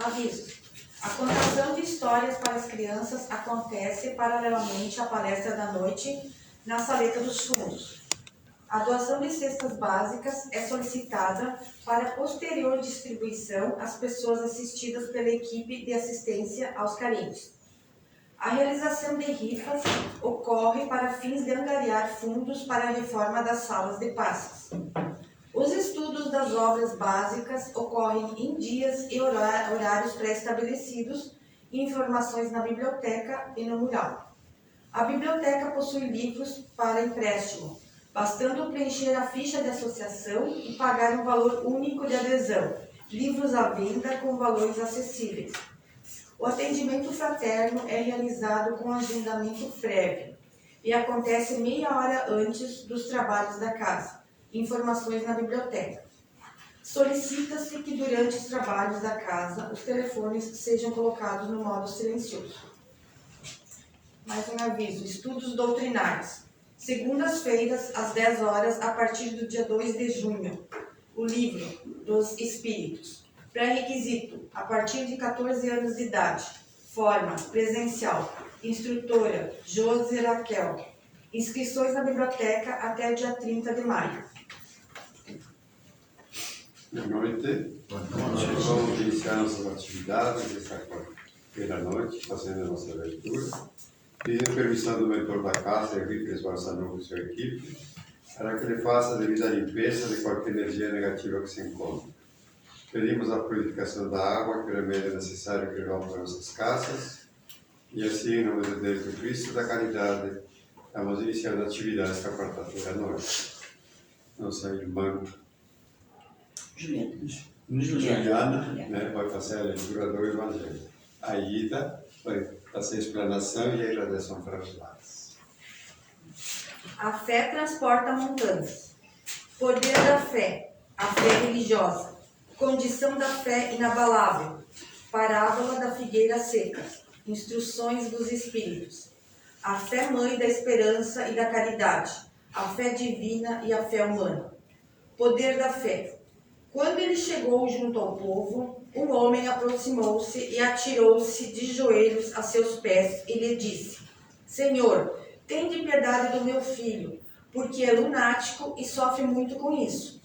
Aviso. A contação de histórias para as crianças acontece paralelamente à palestra da noite na Saleta dos Fundos. A doação de cestas básicas é solicitada para posterior distribuição às pessoas assistidas pela equipe de assistência aos carentes. A realização de rifas ocorre para fins de angariar fundos para a reforma das salas de passes. Os estudos das obras básicas ocorrem em dias e horários pré-estabelecidos e informações na biblioteca e no mural. A biblioteca possui livros para empréstimo, bastando preencher a ficha de associação e pagar um valor único de adesão, livros à venda com valores acessíveis. O atendimento fraterno é realizado com agendamento prévio e acontece meia hora antes dos trabalhos da casa. Informações na biblioteca. Solicita-se que durante os trabalhos da casa os telefones sejam colocados no modo silencioso. Mais um aviso: estudos doutrinários. Segundas-feiras, às 10 horas, a partir do dia 2 de junho. O livro dos Espíritos. Pré-requisito: a partir de 14 anos de idade. Forma: presencial. Instrutora: Josi Raquel. Inscrições na biblioteca até o dia 30 de maio. Boa noite. Vamos iniciar nossas atividades desta quarta-feira à noite, fazendo a nossa leitura. Pedindo permissão do mentor da casa, Henrique Esbarçanu, e sua equipe, para que ele faça a devida limpeza de qualquer energia negativa que se encontre. Pedimos a purificação da água, que é o remédio necessário que levamos para nossas casas. E assim, em nome de Deus, do Cristo da Caridade, estamos iniciando a atividade esta quarta-feira à noite. Nossa irmã Juliana, né, vai fazer a leitura do Evangelho. A Ida vai fazer a explanação e a irradiação para os lares. A fé transporta montanhas. Poder da fé, a fé religiosa. Condição da fé inabalável. Parábola da figueira seca. Instruções dos Espíritos. A fé mãe da esperança e da caridade. A fé divina e a fé humana. Poder da fé. Quando ele chegou junto ao povo, um homem aproximou-se e atirou-se de joelhos a seus pés e lhe disse: Senhor, tende piedade do meu filho, porque é lunático e sofre muito com isso.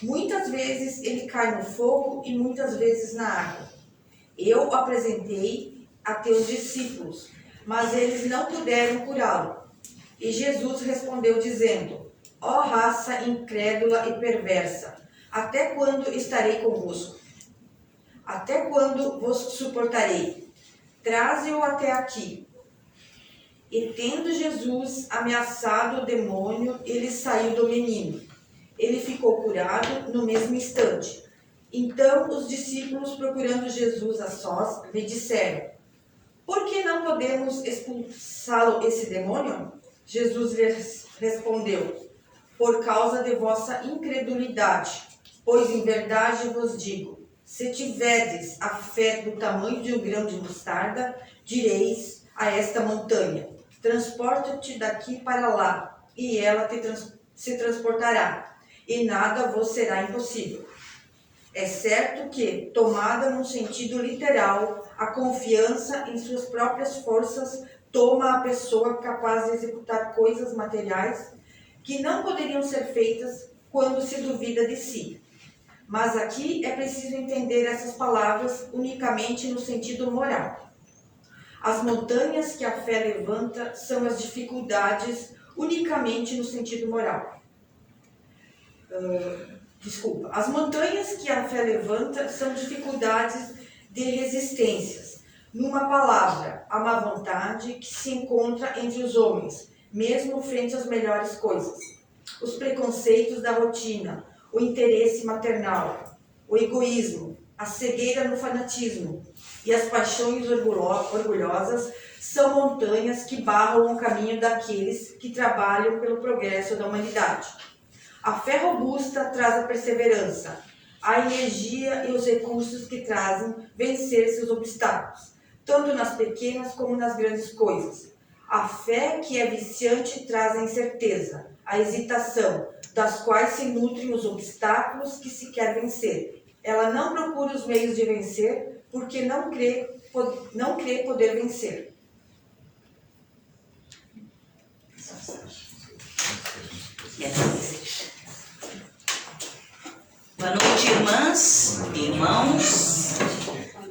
Muitas vezes ele cai no fogo e muitas vezes na água. Eu o apresentei a teus discípulos, mas eles não puderam curá-lo. E Jesus respondeu dizendo: Ó raça incrédula e perversa, até quando estarei convosco? Até quando vos suportarei? Traze-o até aqui. E tendo Jesus ameaçado o demônio, ele saiu do menino. Ele ficou curado no mesmo instante. Então os discípulos, procurando Jesus a sós, lhe disseram: Por que não podemos expulsá-lo esse demônio? Jesus lhes respondeu: Por causa de vossa incredulidade. Pois em verdade vos digo, se tiverdes a fé do tamanho de um grão de mostarda, direis a esta montanha: transporta-te daqui para lá, e ela se transportará. e nada vos será impossível. É certo que, tomada num sentido literal, a confiança em suas próprias forças toma a pessoa capaz de executar coisas materiais que não poderiam ser feitas quando se duvida de si. Mas aqui é preciso entender essas palavras unicamente no sentido moral. As montanhas que a fé levanta são as dificuldades unicamente no sentido moral. As montanhas que a fé levanta são dificuldades de resistências. Numa palavra, a má vontade que se encontra entre os homens, mesmo frente às melhores coisas. Os preconceitos da rotina, o interesse maternal, o egoísmo, a cegueira no fanatismo e as paixões orgulhosas são montanhas que barram o caminho daqueles que trabalham pelo progresso da humanidade. A fé robusta traz a perseverança, a energia e os recursos que trazem vencer seus obstáculos, tanto nas pequenas como nas grandes coisas. A fé que é viciante traz a incerteza, a hesitação, das quais se nutrem os obstáculos que se quer vencer. Ela não procura os meios de vencer, porque não crê poder vencer. Boa noite, irmãs e irmãos,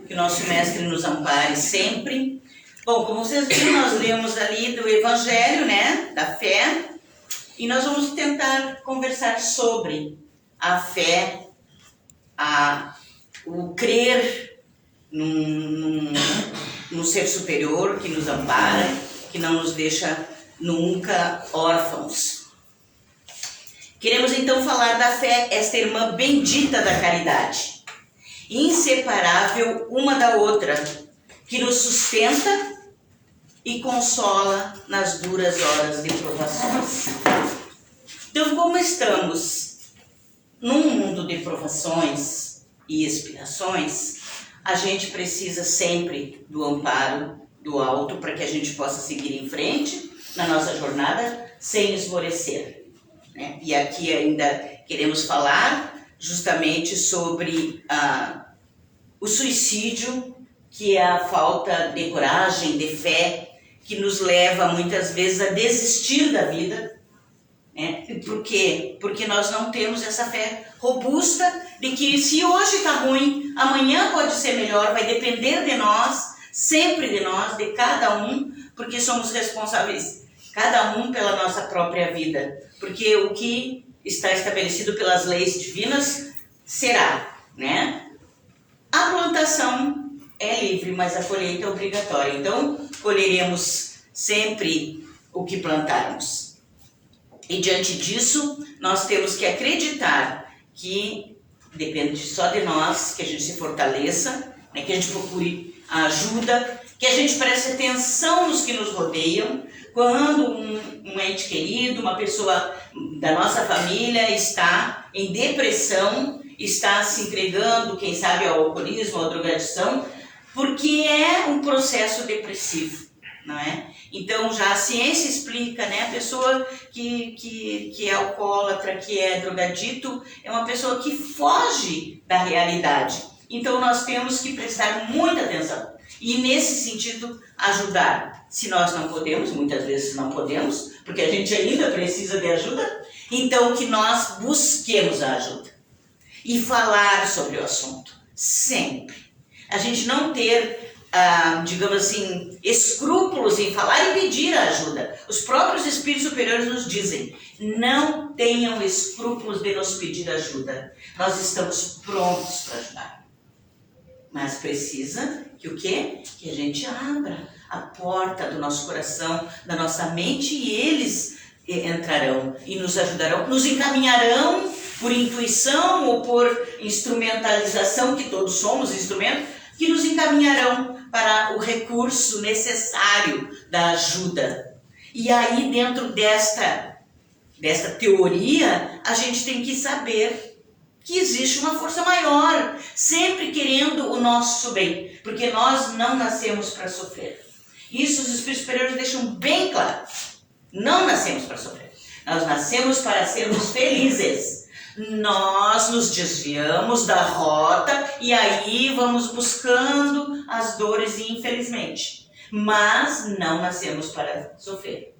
que o nosso mestre nos ampare sempre. Bom, como vocês viram, nós lemos ali do Evangelho, né, da fé, e nós vamos tentar conversar sobre a fé, o crer num ser superior que nos ampara, que não nos deixa nunca órfãos. Queremos então falar da fé, esta irmã bendita da caridade, inseparável uma da outra, que nos sustenta e consola nas duras horas de provações. Então, como estamos num mundo de provações e expiações, a gente precisa sempre do amparo do alto para que a gente possa seguir em frente na nossa jornada sem esmorecer. E aqui ainda queremos falar justamente sobre o suicídio, que é a falta de coragem, de fé, que nos leva muitas vezes a desistir da vida. Por quê? Porque nós não temos essa fé robusta de que se hoje está ruim, amanhã pode ser melhor, vai depender de nós, sempre de nós, de cada um, porque somos responsáveis, cada um pela nossa própria vida. Porque o que está estabelecido pelas leis divinas será, né? A plantação é livre, mas a colheita é obrigatória. Então, colheremos sempre o que plantarmos. E diante disso, nós temos que acreditar que depende só de nós, que a gente se fortaleça, né? Que a gente procure a ajuda, que a gente preste atenção nos que nos rodeiam. Quando um ente querido, uma pessoa da nossa família está em depressão, está se entregando, quem sabe, ao alcoolismo, à drogadição, porque é um processo depressivo, não é? Então, já a ciência explica, né? A pessoa que é alcoólatra, que é drogadito, é uma pessoa que foge da realidade. Então, nós temos que prestar muita atenção e, nesse sentido, ajudar. Se nós não podemos, muitas vezes não podemos, porque a gente ainda precisa de ajuda, então que nós busquemos a ajuda e falar sobre o assunto, sempre. A gente não ter, digamos assim, escrúpulos em falar e pedir a ajuda. Os próprios espíritos superiores nos dizem, não tenham escrúpulos de nos pedir ajuda. Nós estamos prontos para ajudar. Mas precisa que o quê? Que a gente abra a porta do nosso coração, da nossa mente, e eles entrarão e nos ajudarão, nos encaminharão por intuição ou por instrumentalização, que todos somos instrumentos, que nos encaminharão para o recurso necessário da ajuda. E aí, dentro desta teoria, a gente tem que saber que existe uma força maior, sempre querendo o nosso bem, porque nós não nascemos para sofrer. Isso os espíritos superiores deixam bem claro. Não nascemos para sofrer. Nós nascemos para sermos felizes. Nós nos desviamos da rota e aí vamos buscando as dores, infelizmente. Mas não nascemos para sofrer.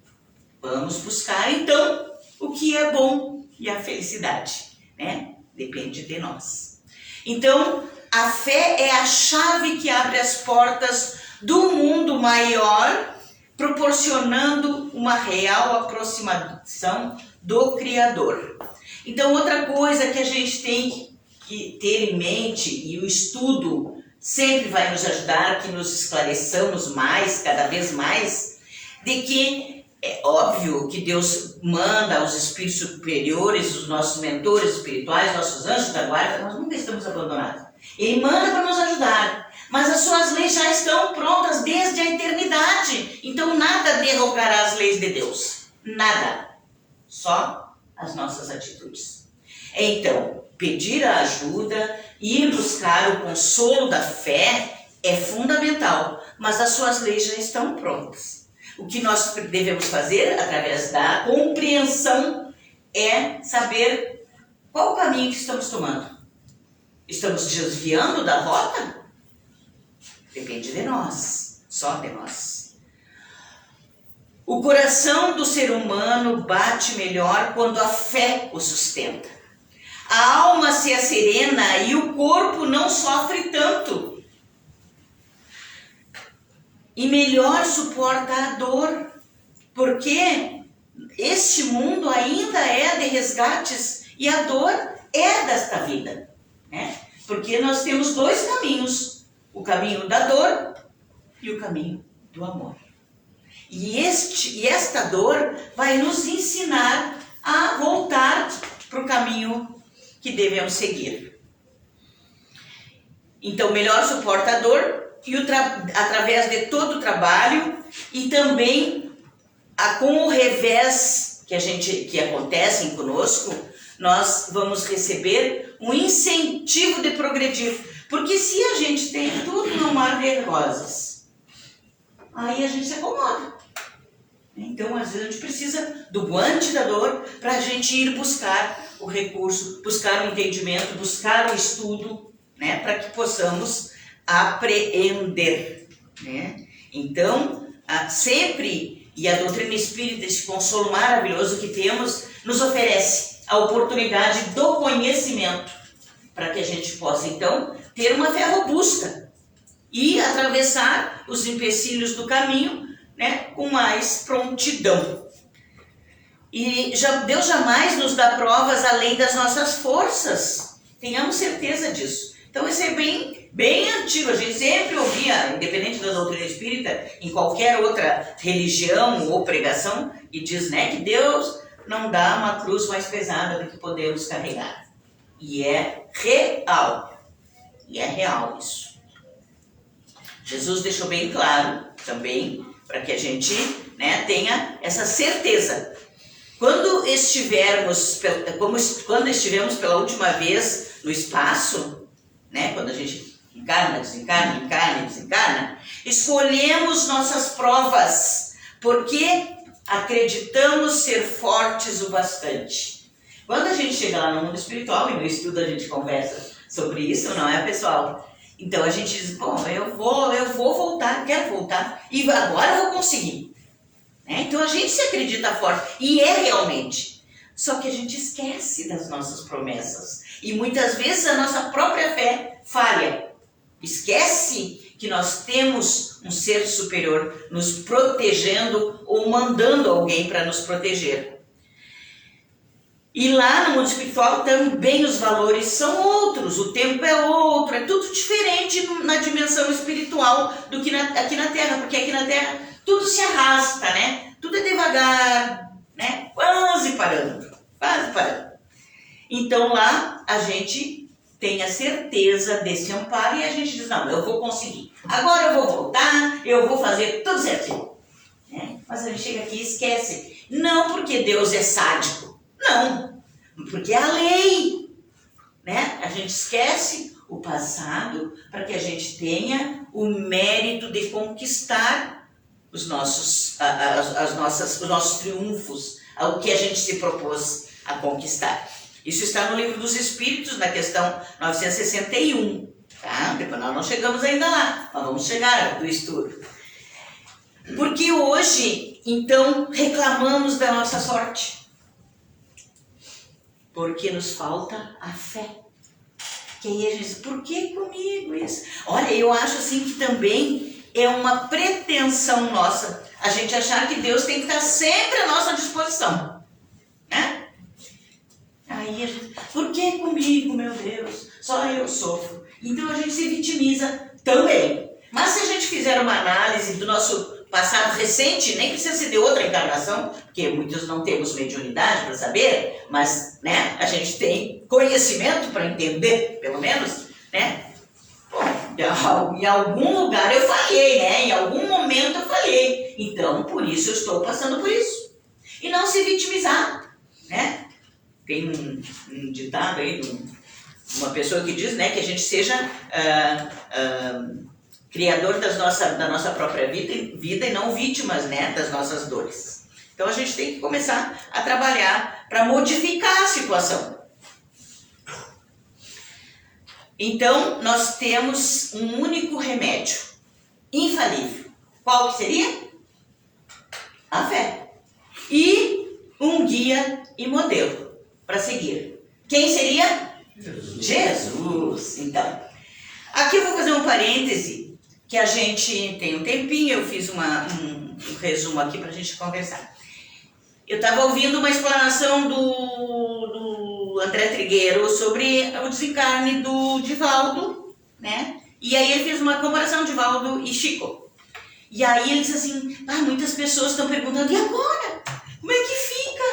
Vamos buscar, então, o que é bom e a felicidade, né? Depende de nós. Então, a fé é a chave que abre as portas do mundo maior, proporcionando uma real aproximação do Criador. Então, outra coisa que a gente tem que ter em mente, e o estudo sempre vai nos ajudar, que nos esclareçamos mais, cada vez mais, de que é óbvio que Deus manda aos espíritos superiores, os nossos mentores espirituais, nossos anjos da guarda, nós nunca estamos abandonados. Ele manda para nos ajudar, mas as suas leis já estão prontas desde a eternidade. Então nada derrogará as leis de Deus. Nada. Só as nossas atitudes. Então, pedir a ajuda, ir buscar o consolo da fé é fundamental, mas as suas leis já estão prontas. O que nós devemos fazer, através da compreensão, é saber qual o caminho que estamos tomando. Estamos desviando da rota? Depende de nós, só de nós. O coração do ser humano bate melhor quando a fé o sustenta. A alma se asserena e o corpo não sofre tanto. E melhor suporta a dor, porque este mundo ainda é de resgates e a dor é desta vida, né? Porque nós temos dois caminhos, o caminho da dor e o caminho do amor. E esta dor vai nos ensinar a voltar para o caminho que devemos seguir. Então, melhor suporta a dor e através de todo o trabalho e também com o revés que acontece conosco, nós vamos receber um incentivo de progredir. Porque se a gente tem tudo no mar de rosas, aí a gente se acomoda. Então, às vezes, a gente precisa do guante da dor para a gente ir buscar o recurso, buscar o entendimento, buscar o estudo, né, para que possamos apreender, né? Então, sempre, e a doutrina espírita, esse consolo maravilhoso que temos, nos oferece a oportunidade do conhecimento, para que a gente possa, então, ter uma fé robusta e atravessar os empecilhos do caminho, né, com mais prontidão. E Deus jamais nos dá provas além das nossas forças, tenhamos certeza disso. Então isso é bem antigo, a gente sempre ouvia, independente da doutrina espírita, em qualquer outra religião ou pregação, e diz, né, que Deus não dá uma cruz mais pesada do que podemos carregar. E é real isso. Jesus deixou bem claro também, para que a gente, né, tenha essa certeza. Quando estivemos pela última vez no espaço, né, quando a gente encarna, desencarna, escolhemos nossas provas, porque acreditamos ser fortes o bastante. Quando a gente chega lá no mundo espiritual, e no estudo a gente conversa sobre isso, não é, pessoal? Então a gente diz, bom, eu vou voltar, quero voltar, e agora eu vou conseguir. Então a gente se acredita forte, e é realmente. Só que a gente esquece das nossas promessas. E muitas vezes a nossa própria fé falha. Esquece que nós temos um ser superior nos protegendo ou mandando alguém para nos proteger. E lá no mundo espiritual também os valores são outros, o tempo é outro, é tudo diferente na dimensão espiritual do que aqui na Terra, porque aqui na Terra tudo se arrasta, né? Tudo é devagar, né? Quase parando. Então lá a gente tem a certeza desse amparo e a gente diz, não, eu vou conseguir. Agora eu vou voltar, eu vou fazer tudo certinho. Mas a gente chega aqui e esquece. Não porque Deus é sádico. Não, porque é a lei, né? A gente esquece o passado para que a gente tenha o mérito de conquistar os nossos triunfos, o que a gente se propôs a conquistar. Isso está no Livro dos Espíritos, na questão 961. Tá? Depois nós não chegamos ainda lá, mas vamos chegar do estudo. Porque hoje, então, reclamamos da nossa sorte. Porque nos falta a fé. Que aí a gente diz, por que comigo isso? Olha, eu acho assim que também é uma pretensão nossa a gente achar que Deus tem que estar sempre à nossa disposição. Né? Aí a gente, por que comigo, meu Deus? Só eu sofro. Então a gente se vitimiza também. Mas se a gente fizer uma análise do nosso passado recente, nem precisa ser de outra encarnação, porque muitos não temos mediunidade para saber, mas né, a gente tem conhecimento para entender, pelo menos, né? Bom, em algum lugar eu falhei, né? Em algum momento eu falhei. Então, por isso eu estou passando por isso. E não se vitimizar, né? Tem um ditado aí de uma pessoa que diz, né, que a gente seja criador da nossa própria vida e não vítimas, né, das nossas dores. Então a gente tem que começar a trabalhar para modificar a situação. Então nós temos um único remédio, infalível. Qual que seria? A fé. E um guia e modelo para seguir. Quem seria? Jesus. Então, aqui eu vou fazer um parêntese, que a gente tem um tempinho, eu fiz um resumo aqui para a gente conversar. Eu estava ouvindo uma explanação do André Trigueiro sobre o desencarne do Divaldo, né? E aí ele fez uma comparação de Divaldo e Chico. E aí ele disse assim, muitas pessoas estão perguntando, e agora? Como é que fica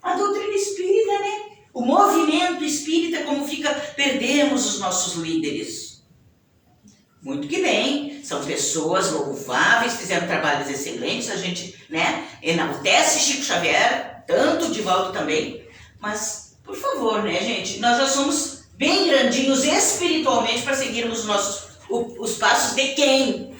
a doutrina espírita, né? O movimento espírita, como fica? Perdemos os nossos líderes. Muito que bem, são pessoas louváveis, fizeram trabalhos excelentes, a gente, né, enaltece Chico Xavier, tanto o Divaldo também, mas, por favor, né, gente, nós já somos bem grandinhos espiritualmente para seguirmos os passos de quem?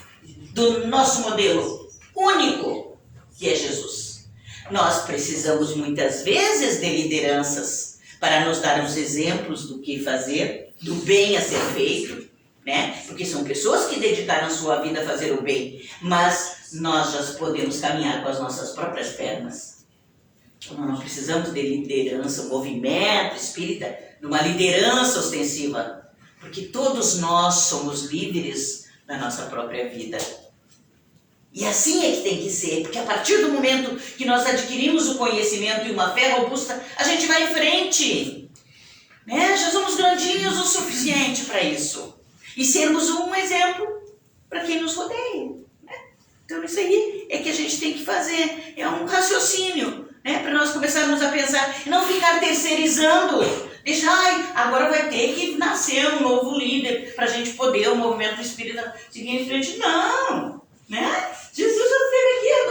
Do nosso modelo único, que é Jesus. Nós precisamos muitas vezes de lideranças para nos dar os exemplos do que fazer, do bem a ser feito, né? Porque são pessoas que dedicaram sua vida a fazer o bem, mas nós já podemos caminhar com as nossas próprias pernas. Então, nós não precisamos de liderança, um movimento espírita, de uma liderança ostensiva, porque todos nós somos líderes da nossa própria vida. E assim é que tem que ser, porque a partir do momento que nós adquirimos o conhecimento e uma fé robusta, a gente vai em frente. Né? Já somos grandinhos o suficiente para isso. E sermos um exemplo para quem nos rodeia. Né? Então isso aí é que a gente tem que fazer. É um raciocínio, né? Para nós começarmos a pensar, não ficar terceirizando. Deixar, agora vai ter que nascer um novo líder para a gente poder o movimento espírita seguir em frente. Não! Né? Jesus já esteve aqui há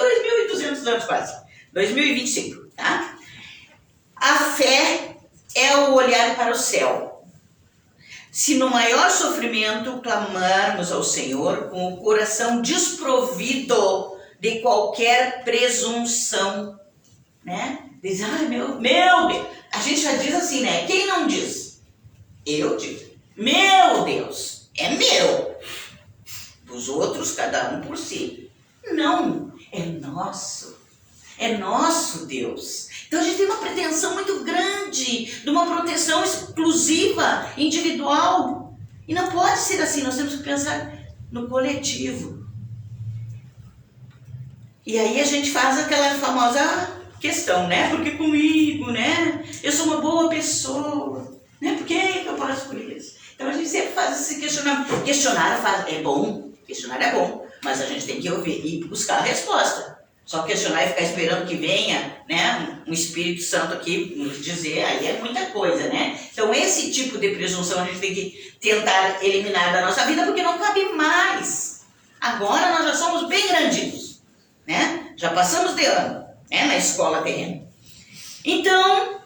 2.200 anos quase. 2025, tá? A fé é o olhar para o céu. Se no maior sofrimento clamarmos ao Senhor com o coração desprovido de qualquer presunção, né? Diz, meu Deus. A gente já diz assim, né? Quem não diz? Eu digo. Meu Deus, é meu. Dos outros, cada um por si. Não, é nosso. É nosso Deus. Então a gente tem uma pretensão muito grande de uma proteção exclusiva, individual. E não pode ser assim, nós temos que pensar no coletivo. E aí a gente faz aquela famosa questão, né? Porque comigo, né? Eu sou uma boa pessoa, né? Por que eu passo por isso? Então a gente sempre faz esse questionamento. Questionar é bom, mas a gente tem que ouvir e buscar a resposta. Só questionar e ficar esperando que venha, né, um Espírito Santo aqui nos dizer, aí é muita coisa, né? Então esse tipo de presunção a gente tem que tentar eliminar da nossa vida, porque não cabe mais. Agora nós já somos bem grandinhos, né? Já passamos de ano, né, na escola terrena. Então,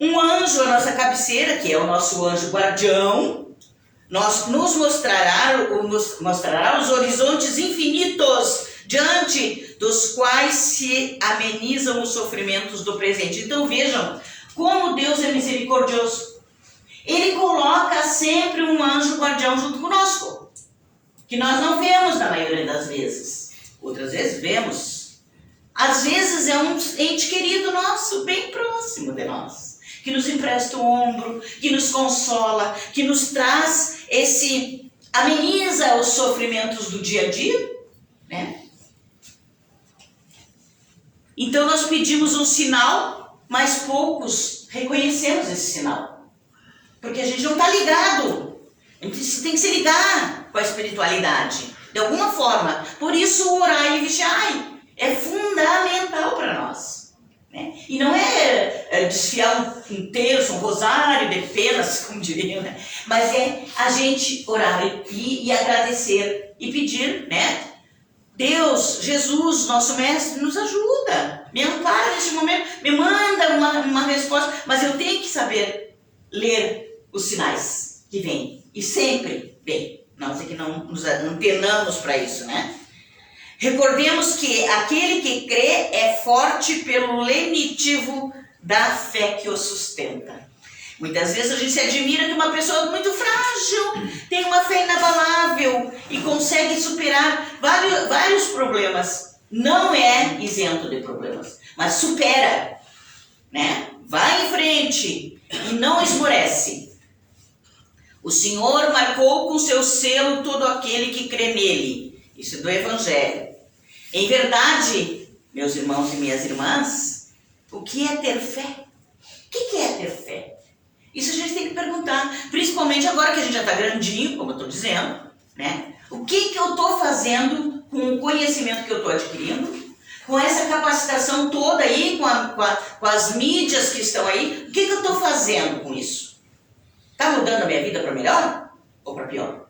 um anjo à nossa cabeceira, que é o nosso anjo guardião, nos mostrará os horizontes infinitos diante dos quais se amenizam os sofrimentos do presente. Então vejam, como Deus é misericordioso. Ele coloca sempre um anjo guardião junto conosco, que nós não vemos na maioria das vezes. Outras vezes vemos. Às vezes é um ente querido nosso, bem próximo de nós, que nos empresta o ombro, que nos consola, que nos traz ameniza os sofrimentos do dia a dia, né? Então nós pedimos um sinal, mas poucos reconhecemos esse sinal. Porque a gente não está ligado. A gente tem que se ligar com a espiritualidade, de alguma forma. Por isso, orai e vigiai é fundamental para nós, né? E não é desfiar um terço, um rosário de penas, como diriam, né? Mas é a gente orar e agradecer e pedir, né? Deus, Jesus, nosso mestre, nos ajuda, me ampara neste momento, me manda uma resposta, mas eu tenho que saber ler os sinais que vêm, e sempre vem. Nós é que não nos antenamos para isso, né? Recordemos que aquele que crê é forte pelo lenitivo da fé que o sustenta. Muitas vezes a gente se admira que uma pessoa muito frágil tem uma fé inabalável e consegue superar vários problemas. Não é isento de problemas, mas supera, né? Vai em frente e não esmorece. O Senhor marcou com seu selo todo aquele que crê nele. Isso é do Evangelho. Em verdade, meus irmãos e minhas irmãs, o que é ter fé? O que é ter fé? Isso a gente tem que perguntar, principalmente agora que a gente já está grandinho, como eu estou dizendo, né? O que eu estou fazendo com o conhecimento que eu estou adquirindo, com essa capacitação toda aí, com as mídias que estão aí, o que eu estou fazendo com isso? Está mudando a minha vida para melhor ou para pior?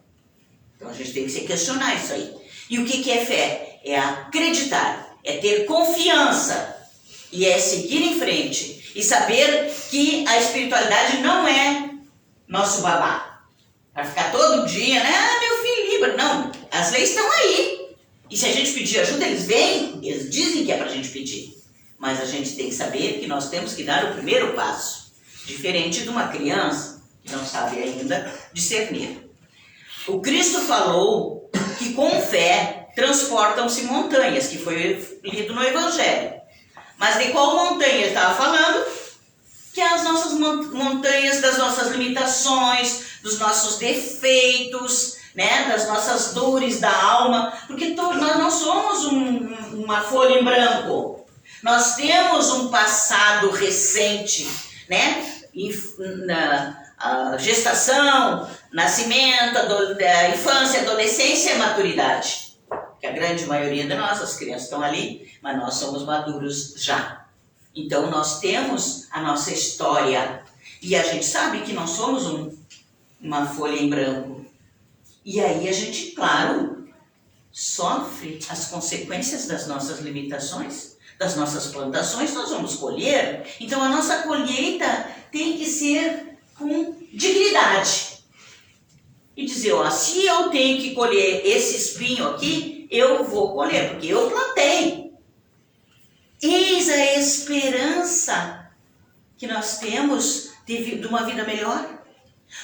Então a gente tem que se questionar isso aí. E o que é fé? É acreditar, é ter confiança e é seguir em frente. E saber que a espiritualidade não é nosso babá. Para ficar todo dia, né? Ah, meu filho, livre. Não, as leis estão aí. E se a gente pedir ajuda, eles vêm, eles dizem que é para a gente pedir. Mas a gente tem que saber que nós temos que dar o primeiro passo. Diferente de uma criança que não sabe ainda discernir. O Cristo falou que com fé transportam-se montanhas, que foi lido no Evangelho. Mas de qual montanha ele estava falando? Que é as nossas montanhas das nossas limitações, dos nossos defeitos, né? Das nossas dores da alma. Porque nós não somos uma folha em branco. Nós temos um passado recente, né? A gestação, nascimento, infância, adolescência e maturidade. Que a grande maioria de nós, as crianças estão ali, mas nós somos maduros já. Então nós temos a nossa história e a gente sabe que não somos uma folha em branco. E aí a gente, claro, sofre as consequências das nossas limitações, das nossas plantações, nós vamos colher. Então a nossa colheita tem que ser com dignidade. E dizer, ó, se eu tenho que colher esse espinho aqui, eu vou colher, porque eu plantei. Eis a esperança que nós temos de uma vida melhor.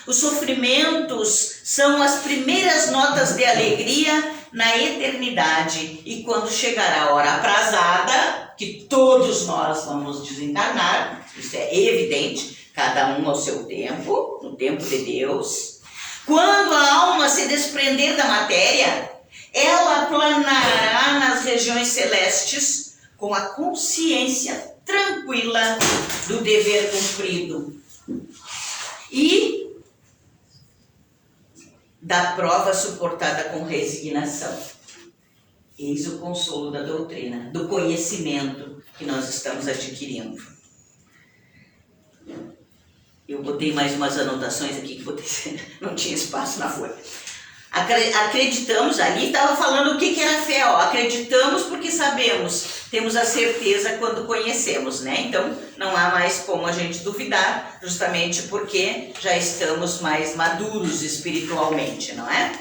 Os sofrimentos são as primeiras notas de alegria na eternidade. E quando chegar a hora aprazada, que todos nós vamos desencarnar, isso é evidente, cada um ao seu tempo, no tempo de Deus. Quando a alma se desprender da matéria, ela planará nas regiões celestes com a consciência tranquila do dever cumprido e da prova suportada com resignação. Eis o consolo da doutrina, do conhecimento que nós estamos adquirindo. Eu botei mais umas anotações aqui que não tinha espaço na folha. Acreditamos, ali estava falando o que era fé, ó. Acreditamos porque sabemos, temos a certeza quando conhecemos, né? Então não há mais como a gente duvidar, justamente porque já estamos mais maduros espiritualmente, não é?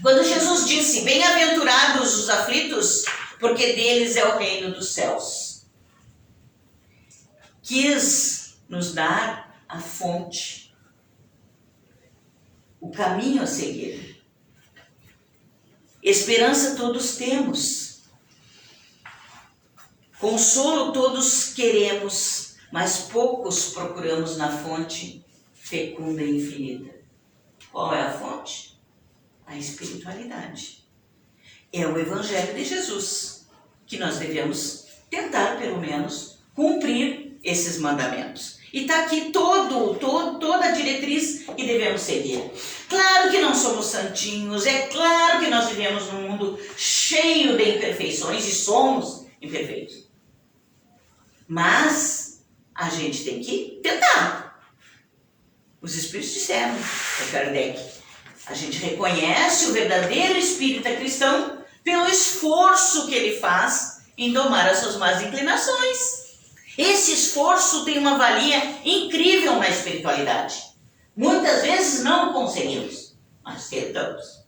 Quando Jesus disse, bem-aventurados os aflitos, porque deles é o reino dos céus. quis nos dar a fonte, o caminho a seguir. Esperança todos temos, consolo todos queremos, mas poucos procuramos na fonte fecunda e infinita. Qual é a fonte? A espiritualidade. É o Evangelho de Jesus, que nós devemos tentar, pelo menos, cumprir esses mandamentos. E está aqui toda a diretriz que devemos seguir. Claro que não somos santinhos, é claro que nós vivemos num mundo cheio de imperfeições e somos imperfeitos. Mas a gente tem que tentar. Os Espíritos disseram para Kardec, a gente reconhece o verdadeiro espírita cristão pelo esforço que ele faz em domar as suas más inclinações. Esse esforço tem uma valia incrível na espiritualidade. Muitas vezes não conseguimos, mas tentamos.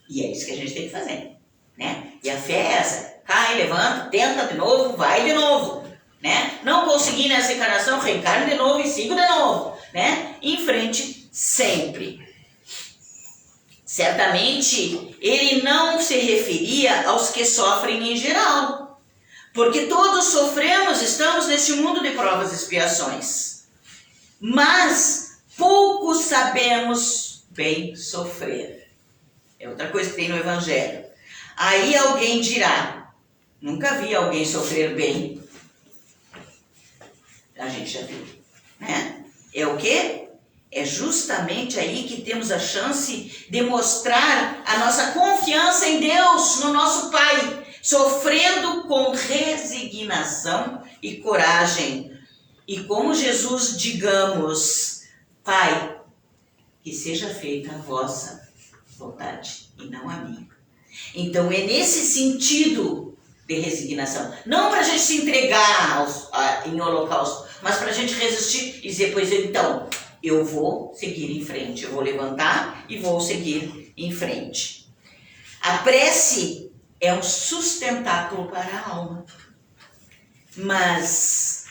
E é isso que a gente tem que fazer, né? E a fé é essa. Cai, levanta, tenta de novo, vai de novo, né? Não consegui nessa encarnação, reencarne de novo e sigo de novo, né? Em frente sempre. Certamente, ele não se referia aos que sofrem em geral. Porque todos sofremos, estamos neste mundo de provas e expiações. Mas poucos sabemos bem sofrer. É outra coisa que tem no Evangelho. Aí alguém dirá, nunca vi alguém sofrer bem. A gente já viu, né? É o quê? É justamente aí que temos a chance de mostrar a nossa confiança em Deus, no nosso Pai. Sofrendo com resignação e coragem. E como Jesus, digamos, Pai, que seja feita a vossa vontade e não a minha. Então é nesse sentido de resignação. Não para a gente se entregar em holocausto, mas para a gente resistir e dizer, pois então, eu vou seguir em frente. Eu vou levantar e vou seguir em frente. A prece é um sustentáculo para a alma. Mas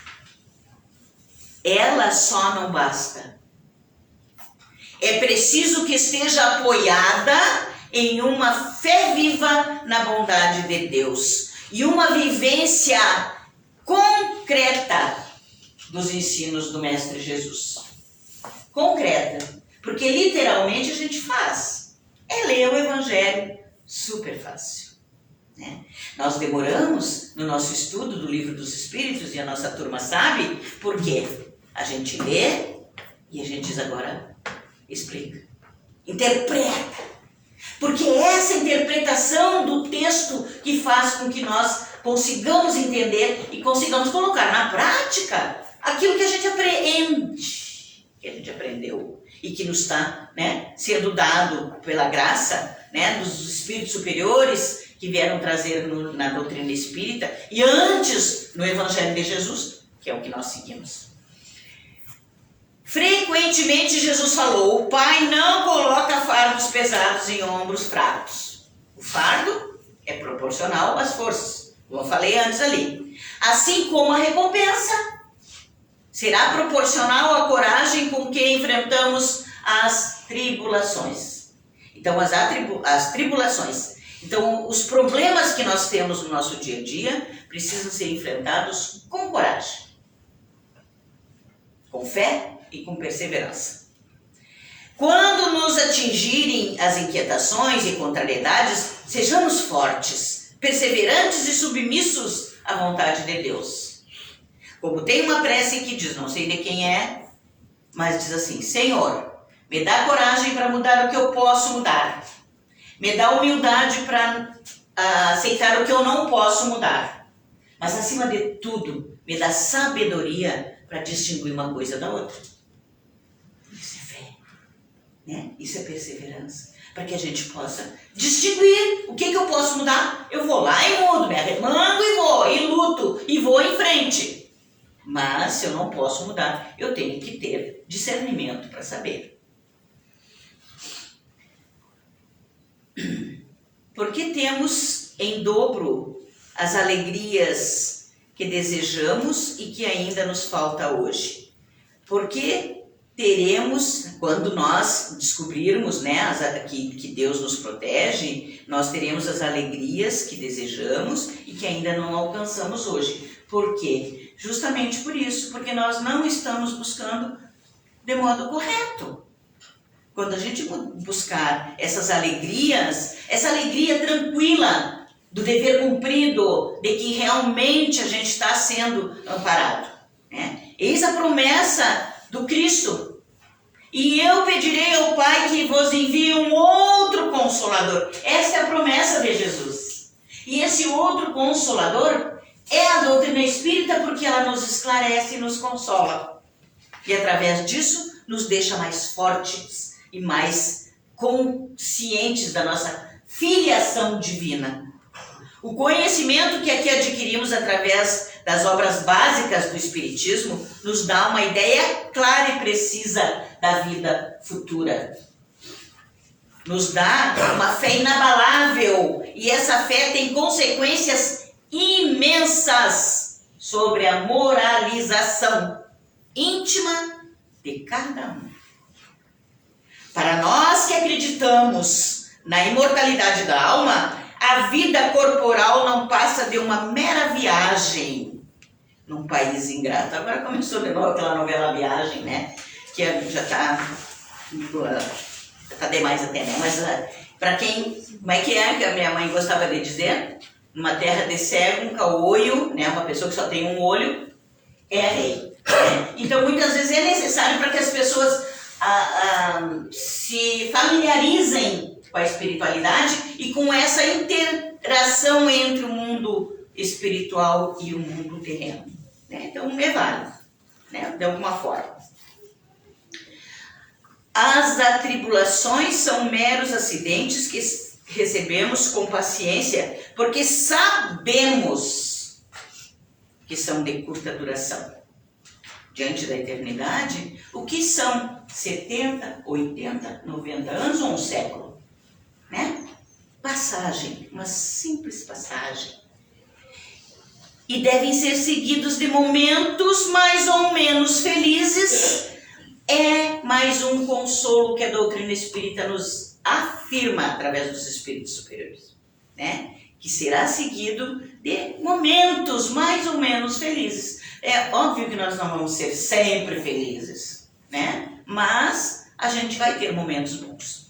ela só não basta. É preciso que esteja apoiada em uma fé viva na bondade de Deus e uma vivência concreta dos ensinos do Mestre Jesus. Concreta, porque literalmente a gente faz. É ler o Evangelho super fácil. Né? Nós demoramos no nosso estudo do Livro dos Espíritos, e a nossa turma sabe por quê. A gente lê e a gente diz agora, explica, interpreta. Porque é essa interpretação do texto que faz com que nós consigamos entender e consigamos colocar na prática aquilo que a gente aprende, que a gente aprendeu e que nos está, né, sendo dado pela graça, né, dos espíritos superiores que vieram trazer na doutrina espírita e antes no Evangelho de Jesus, que é o que nós seguimos. Frequentemente Jesus falou, o Pai não coloca fardos pesados em ombros fracos. O fardo é proporcional às forças, como eu falei antes ali. Assim como a recompensa será proporcional à coragem com que enfrentamos as tribulações. Então, as tribulações. Então, os problemas que nós temos no nosso dia a dia precisam ser enfrentados com coragem, com fé e com perseverança. Quando nos atingirem as inquietações e contrariedades, sejamos fortes, perseverantes e submissos à vontade de Deus. Como tem uma prece que diz, não sei de quem é, mas diz assim, Senhor, me dá coragem para mudar o que eu posso mudar. Me dá humildade para aceitar o que eu não posso mudar. Mas, acima de tudo, me dá sabedoria para distinguir uma coisa da outra. Isso é fé, né? Isso é perseverança. Para que a gente possa distinguir o que eu posso mudar. Eu vou lá e mudo, me arremango e vou, e luto, e vou em frente. Mas, se eu não posso mudar, eu tenho que ter discernimento para saber. Porque temos em dobro as alegrias que desejamos e que ainda nos falta hoje. Porque teremos, quando nós descobrirmos, né, que Deus nos protege, nós teremos as alegrias que desejamos e que ainda não alcançamos hoje. Por quê? Justamente por isso, porque nós não estamos buscando de modo correto. Quando a gente buscar essas alegrias, essa alegria tranquila do dever cumprido, de que realmente a gente está sendo amparado, né? Eis a promessa do Cristo. E eu pedirei ao Pai que vos envie um outro Consolador. Essa é a promessa de Jesus. E esse outro Consolador é a doutrina espírita, porque ela nos esclarece e nos consola. E através disso nos deixa mais fortes e mais conscientes da nossa filiação divina. O conhecimento que aqui adquirimos através das obras básicas do Espiritismo nos dá uma ideia clara e precisa da vida futura. Nos dá uma fé inabalável, e essa fé tem consequências imensas sobre a moralização íntima de cada um. Para nós que acreditamos na imortalidade da alma, a vida corporal não passa de uma mera viagem num país ingrato. Agora começou de novo aquela novela Viagem, né? Que já está demais até, né? Mas para quem... Como é que a minha mãe gostava de dizer? Numa terra de cego, um caolho, né? Uma pessoa que só tem um olho é rei. Então, muitas vezes é necessário para que as pessoas se familiarizem com a espiritualidade e com essa interação entre o mundo espiritual e o mundo terreno, né? Então é válido, né? De alguma forma. As atribulações são meros acidentes que recebemos com paciência, porque sabemos que são de curta duração. Diante da eternidade, o que são 70, 80, 90 anos ou um século? Né? Passagem, uma simples passagem. E devem ser seguidos de momentos mais ou menos felizes. É mais um consolo que a doutrina espírita nos afirma através dos espíritos superiores, né? Que será seguido de momentos mais ou menos felizes. É óbvio que nós não vamos ser sempre felizes, né? Mas a gente vai ter momentos bons.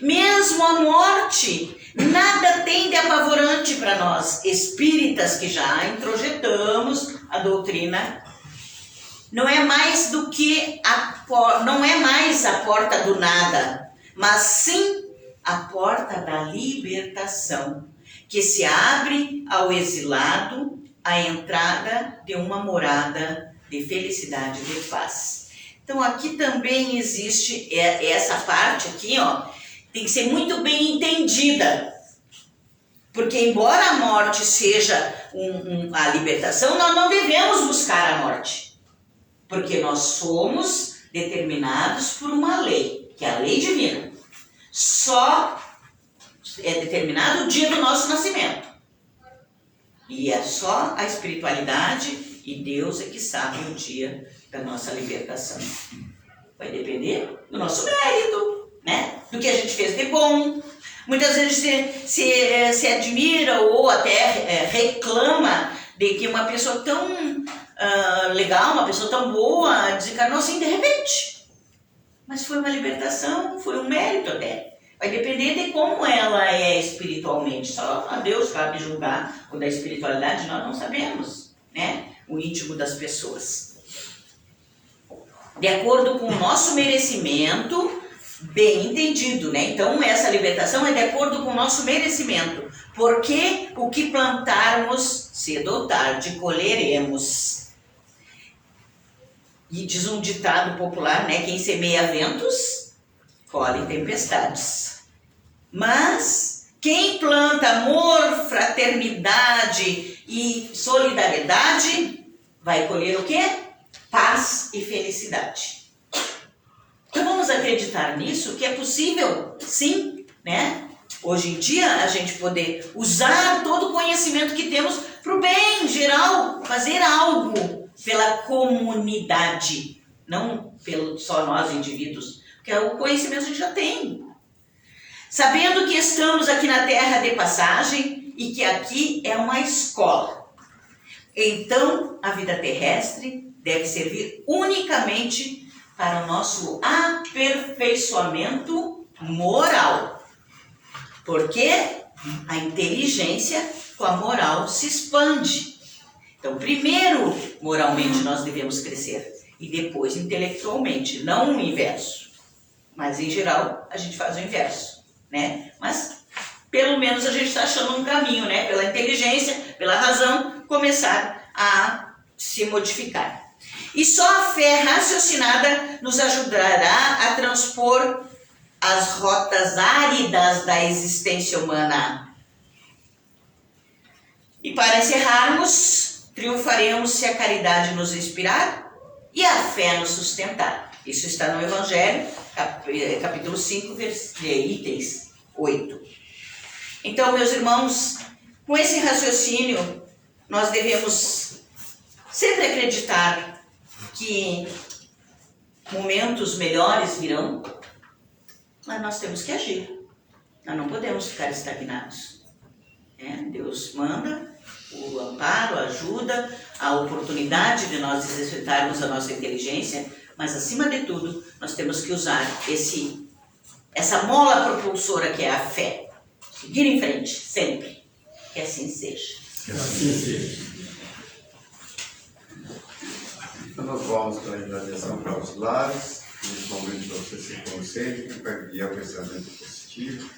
Mesmo a morte, nada tem de apavorante para nós, espíritas que já introjetamos a doutrina. Não é mais não é mais a porta do nada, mas sim a porta da libertação, que se abre ao exilado a entrada de uma morada de felicidade e de paz. Então aqui também existe essa parte aqui, ó, tem que ser muito bem entendida. Porque embora a morte seja a libertação, nós não devemos buscar a morte. Porque nós somos determinados por uma lei, que é a lei divina. Só é determinado o dia do nosso nascimento. E é só a espiritualidade e Deus é que sabe o dia da nossa libertação. Vai depender do nosso mérito, né? Do que a gente fez de bom. Muitas vezes se admira ou até reclama de que uma pessoa tão legal, uma pessoa tão boa, desencarnou assim de repente. Mas foi uma libertação, foi um mérito até. Vai depender de como ela é espiritualmente. Só a Deus cabe julgar o da espiritualidade, nós não sabemos, né? O íntimo das pessoas. De acordo com o nosso merecimento, bem entendido, né? Então essa libertação é de acordo com o nosso merecimento. Porque o que plantarmos, cedo ou tarde, colheremos. E diz um ditado popular, né? Quem semeia ventos, colhe tempestades. Mas quem planta amor, fraternidade e solidariedade, vai colher o quê? Paz e felicidade. Então vamos acreditar nisso, que é possível, sim, né? Hoje em dia a gente poder usar todo o conhecimento que temos para o bem geral, fazer algo pela comunidade, não pelo só nós indivíduos, porque o conhecimento a gente já tem. Sabendo que estamos aqui na terra de passagem e que aqui é uma escola. Então, a vida terrestre deve servir unicamente para o nosso aperfeiçoamento moral. Porque a inteligência com a moral se expande. Então, primeiro, moralmente nós devemos crescer e depois intelectualmente, não o inverso. Mas, em geral, a gente faz o inverso, né? Mas, pelo menos, a gente está achando um caminho, né? Pela inteligência, pela razão, começar a se modificar. E só a fé raciocinada nos ajudará a transpor as rotas áridas da existência humana. E para encerrarmos, triunfaremos se a caridade nos inspirar e a fé nos sustentar. Isso está no Evangelho, capítulo 5, itens 8. Então, meus irmãos, com esse raciocínio, nós devemos sempre acreditar que momentos melhores virão, mas nós temos que agir. Nós não podemos ficar estagnados. Deus manda o amparo, a ajuda, a oportunidade de nós exercitarmos a nossa inteligência, mas acima de tudo, nós temos que usar essa mola propulsora que é a fé. Seguir em frente, sempre. Que assim seja. Que assim seja. Então nós vamos para a irradiação para os lares. Nesse momento você se concentre para guiar o pensamento positivo.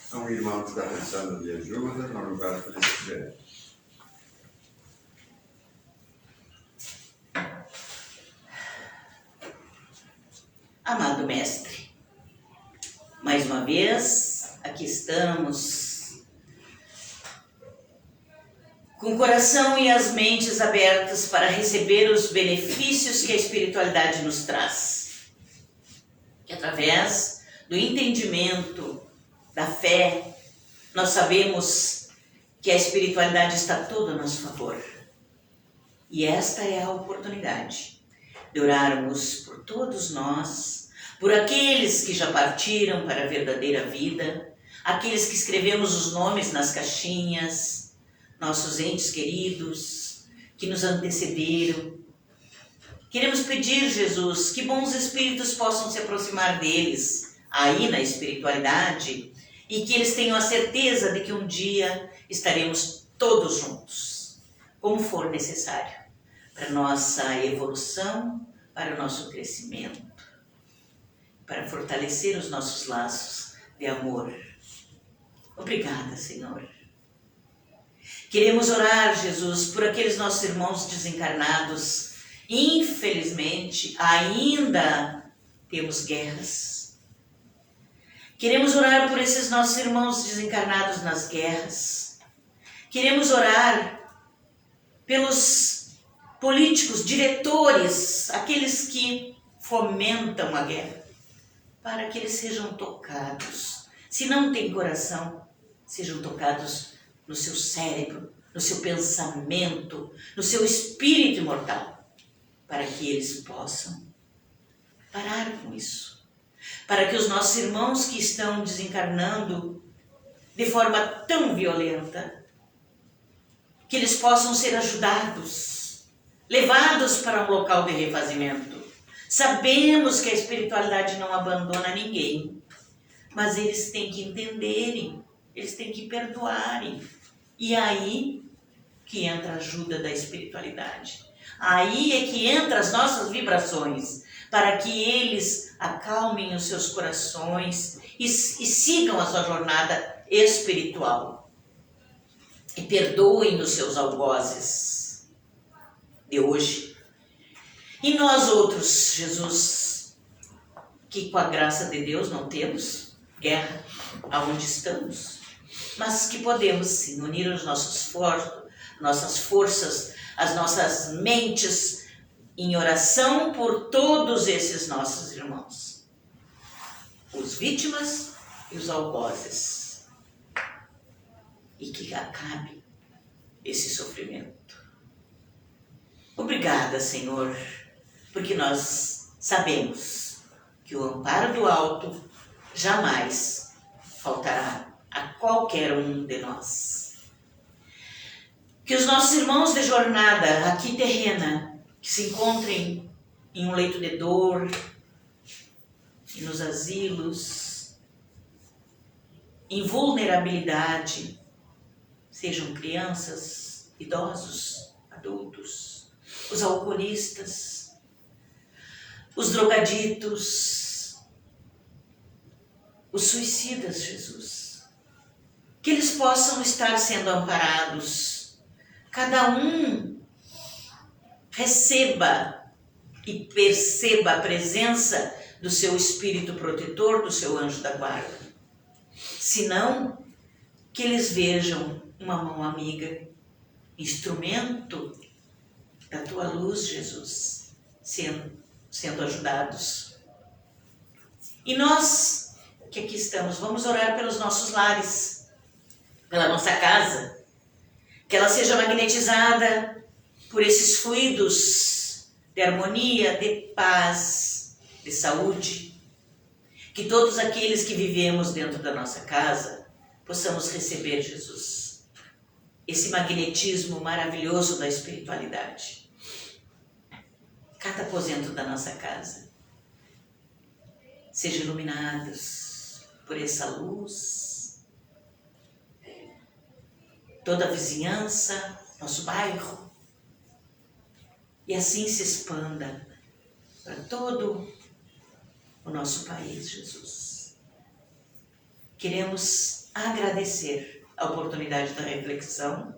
Então, o irmão que está precisando de ajuda, no lugar que ele estiver. Amado Mestre, mais uma vez, aqui estamos, com o coração e as mentes abertas para receber os benefícios que a espiritualidade nos traz. Que através do entendimento, da fé, nós sabemos que a espiritualidade está toda a nosso favor. E esta é a oportunidade de orarmos por todos nós, por aqueles que já partiram para a verdadeira vida, aqueles que escrevemos os nomes nas caixinhas, nossos entes queridos, que nos antecederam. Queremos pedir, Jesus, que bons espíritos possam se aproximar deles, aí na espiritualidade, e que eles tenham a certeza de que um dia estaremos todos juntos, como for necessário, para a nossa evolução, para o nosso crescimento, para fortalecer os nossos laços de amor. Obrigada, Senhor. Queremos orar, Jesus, por aqueles nossos irmãos desencarnados. Infelizmente, ainda temos guerras. Queremos orar por esses nossos irmãos desencarnados nas guerras. Queremos orar pelos políticos, diretores, aqueles que fomentam a guerra, para que eles sejam tocados. Se não têm coração, sejam tocados no seu cérebro, no seu pensamento, no seu espírito imortal, para que eles possam parar com isso. Para que os nossos irmãos que estão desencarnando de forma tão violenta, que eles possam ser ajudados, levados para um local de refazimento. Sabemos que a espiritualidade não abandona ninguém, mas eles têm que entenderem, eles têm que perdoarem. E aí que entra a ajuda da espiritualidade. Aí é que entra as nossas vibrações, para que eles acalmem os seus corações e sigam a sua jornada espiritual. E perdoem os seus algozes de hoje. E nós outros, Jesus, que com a graça de Deus não temos guerra aonde estamos, mas que podemos sim unir os nossos esforços, nossas forças, as nossas mentes em oração por todos esses nossos irmãos, os vítimas e os algozes, e que acabe esse sofrimento. Obrigada, Senhor, porque nós sabemos que o amparo do alto jamais faltará a qualquer um de nós. Que os nossos irmãos de jornada aqui terrena, que se encontrem em um leito de dor, e nos asilos, em vulnerabilidade, sejam crianças, idosos, adultos, os alcoolistas, os drogaditos, os suicidas, Jesus, que eles possam estar sendo amparados, cada um receba e perceba a presença do seu espírito protetor, do seu anjo da guarda. Se não, que eles vejam uma mão amiga, instrumento da tua luz, Jesus, sendo ajudados. E nós, que aqui estamos, vamos orar pelos nossos lares, pela nossa casa, que ela seja magnetizada por esses fluidos de harmonia, de paz, de saúde, que todos aqueles que vivemos dentro da nossa casa possamos receber, Jesus, esse magnetismo maravilhoso da espiritualidade. Cada aposento da nossa casa seja iluminados por essa luz, toda a vizinhança, nosso bairro, e assim se expanda para todo o nosso país, Jesus. Queremos agradecer a oportunidade da reflexão,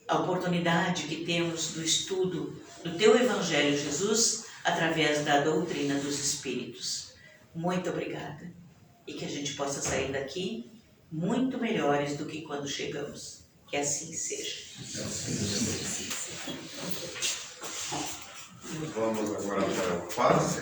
a oportunidade que temos do estudo do Teu Evangelho, Jesus, através da doutrina dos Espíritos. Muito obrigada. E que a gente possa sair daqui muito melhores do que quando chegamos. Que assim seja. Vamos agora para o passe.